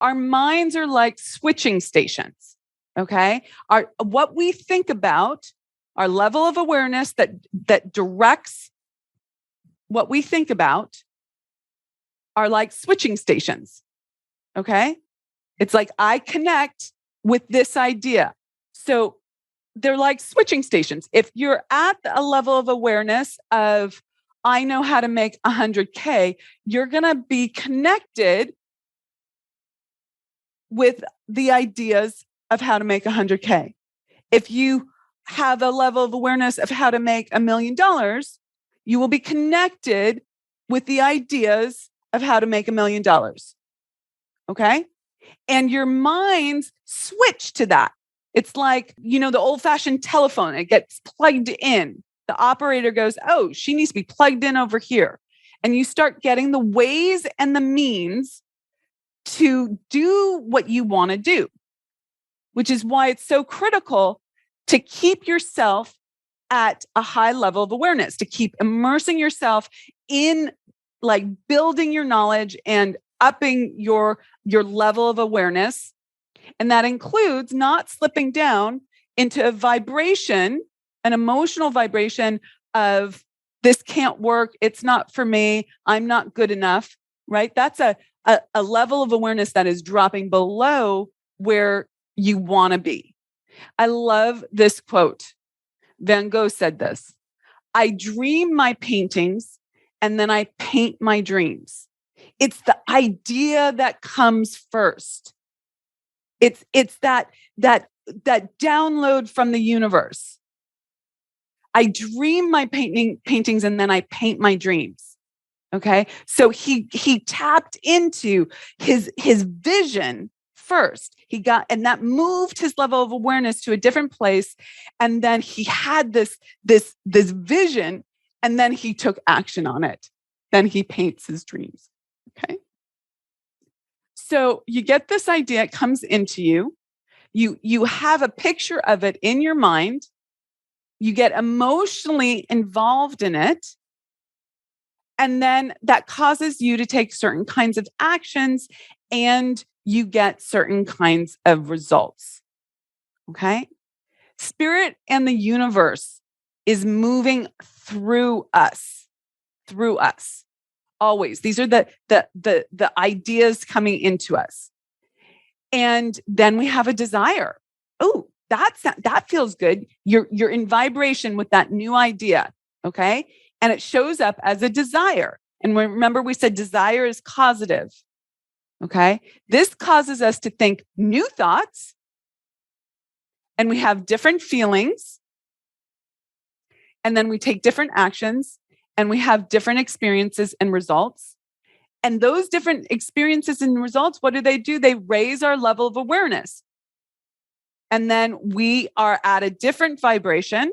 our minds are like switching stations. Okay. What we think about, our level of awareness that directs what we think about are like switching stations. Okay. It's like I connect with this idea. So they're like switching stations. If you're at a level of awareness of, I know how to make 100K, you're going to be connected with the ideas of how to make 100K. If you have a level of awareness of how to make $1 million, you will be connected with the ideas of how to make $1 million. Okay? And your minds switch to that. It's like, the old-fashioned telephone. It gets plugged in. The operator goes, oh, she needs to be plugged in over here. And you start getting the ways and the means to do what you want to do, which is why it's so critical to keep yourself at a high level of awareness, to keep immersing yourself in like building your knowledge and upping your level of awareness. And that includes not slipping down into a vibration, an emotional vibration of this can't work. It's not for me. I'm not good enough, right? That's a level of awareness that is dropping below where you want to be. I love this quote. Van Gogh said this: I dream my paintings and then I paint my dreams. It's the idea that comes first. It's that download from the universe. I dream my paintings and then I paint my dreams. Okay. So he tapped into his vision first. And that moved his level of awareness to a different place. And then he had this vision, and then he took action on it. Then he paints his dreams. Okay. So you get this idea, it comes into you. You have a picture of it in your mind. You get emotionally involved in it. And then that causes you to take certain kinds of actions, and you get certain kinds of results. Okay? Spirit and the universe is moving through us. Always. These are the ideas coming into us. And then we have a desire. Oh, that feels good. You're in vibration with that new idea. Okay. And it shows up as a desire. And remember, we said desire is causative. Okay. This causes us to think new thoughts, and we have different feelings. And then we take different actions, and we have different experiences and results. And those different experiences and results, what do? They raise our level of awareness. And then we are at a different vibration.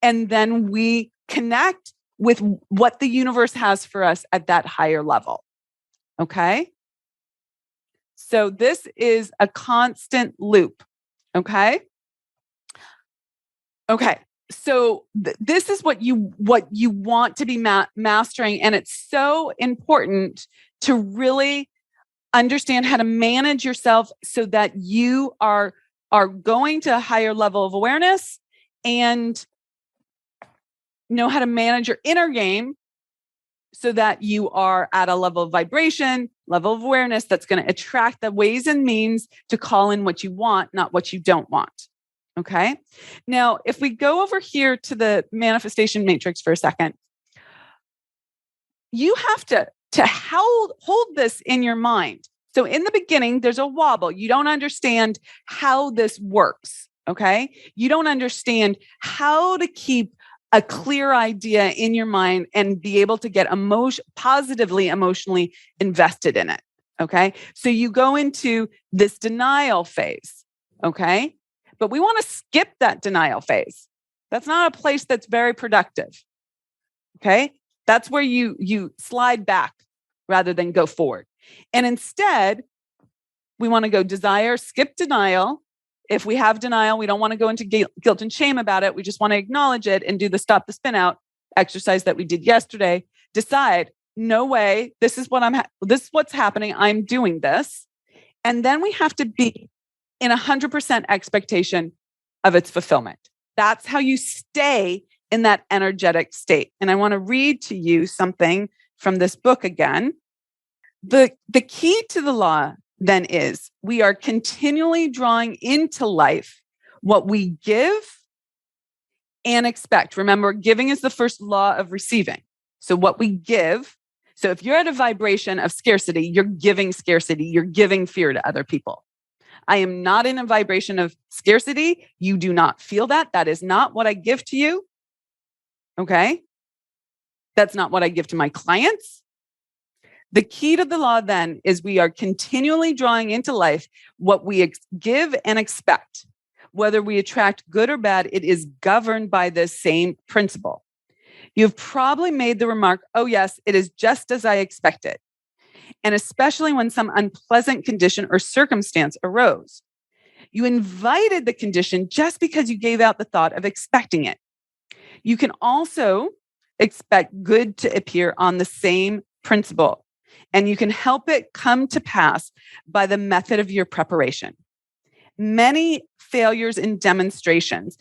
And then we connect with what the universe has for us at that higher level. Okay? So this is a constant loop. Okay? Okay. So this is what you want to be mastering. And it's so important to really understand how to manage yourself so that you are going to a higher level of awareness and know how to manage your inner game so that you are at a level of vibration, level of awareness that's going to attract the ways and means to call in what you want, not what you don't want. Okay. Now, if we go over here to the manifestation matrix for a second, you have to hold this in your mind. So in the beginning, there's a wobble. You don't understand how this works. Okay. You don't understand how to keep a clear idea in your mind and be able to get positively emotionally invested in it. Okay. So you go into this denial phase. Okay. But we want to skip that denial phase. That's not a place that's very productive. Okay. That's where you slide back rather than go forward. And instead, we want to go desire, skip denial. If we have denial, we don't want to go into guilt and shame about it. We just want to acknowledge it and do the stop the spin out exercise that we did yesterday. Decide, no way, this is what's happening. I'm doing this. And then we have to be in 100% expectation of its fulfillment. That's how you stay in that energetic state. And I want to read to you something from this book again. The key to the law then is we are continually drawing into life what we give and expect. Remember, giving is the first law of receiving. So what we give. So if you're at a vibration of scarcity, you're giving scarcity, you're giving fear to other people. I am not in a vibration of scarcity. You do not feel that. That is not what I give to you. Okay? That's not what I give to my clients. The key to the law then is we are continually drawing into life what we give and expect. Whether we attract good or bad, it is governed by this same principle. You've probably made the remark, oh yes, it is just as I expected. And especially when some unpleasant condition or circumstance arose. You invited the condition just because you gave out the thought of expecting it. You can also expect good to appear on the same principle, and you can help it come to pass by the method of your preparation. Many failures in demonstrations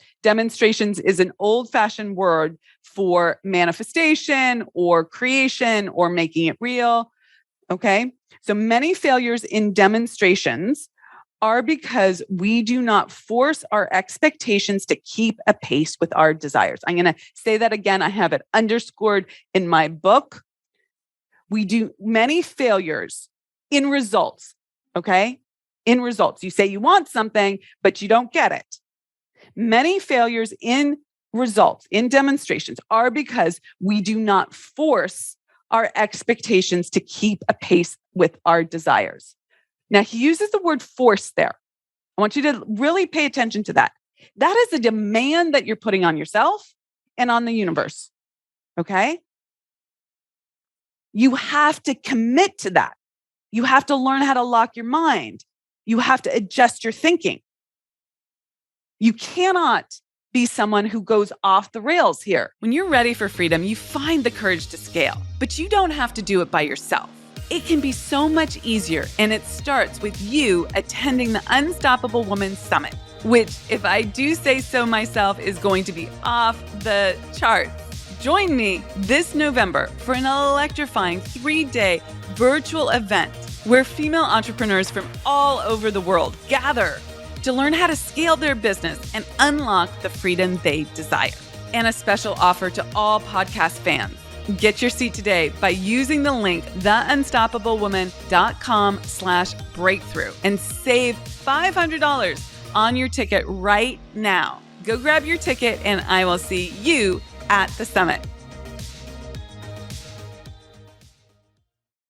is an old-fashioned word for manifestation or creation or making it real. Okay. So many failures in demonstrations are because we do not force our expectations to keep a pace with our desires. I'm going to say that again. I have it underscored in my book. We do many failures in results. Okay. In results, you say you want something, but you don't get it. Many failures in results, in demonstrations, are because we do not force our expectations to keep a pace with our desires. Now, he uses the word force there. I want you to really pay attention to that. That is a demand that you're putting on yourself and on the universe. Okay? You have to commit to that. You have to learn how to lock your mind. You have to adjust your thinking. You cannot be someone who goes off the rails here. When you're ready for freedom, you find the courage to scale, but you don't have to do it by yourself. It can be so much easier, and it starts with you attending the Unstoppable Woman Summit, which, if I do say so myself, is going to be off the charts. Join me this November for an electrifying 3-day virtual event where female entrepreneurs from all over the world gather to learn how to scale their business and unlock the freedom they desire. And a special offer to all podcast fans. Get your seat today by using the link theunstoppablewoman.com/breakthrough and save $500 on your ticket right now. Go grab your ticket and I will see you at the summit.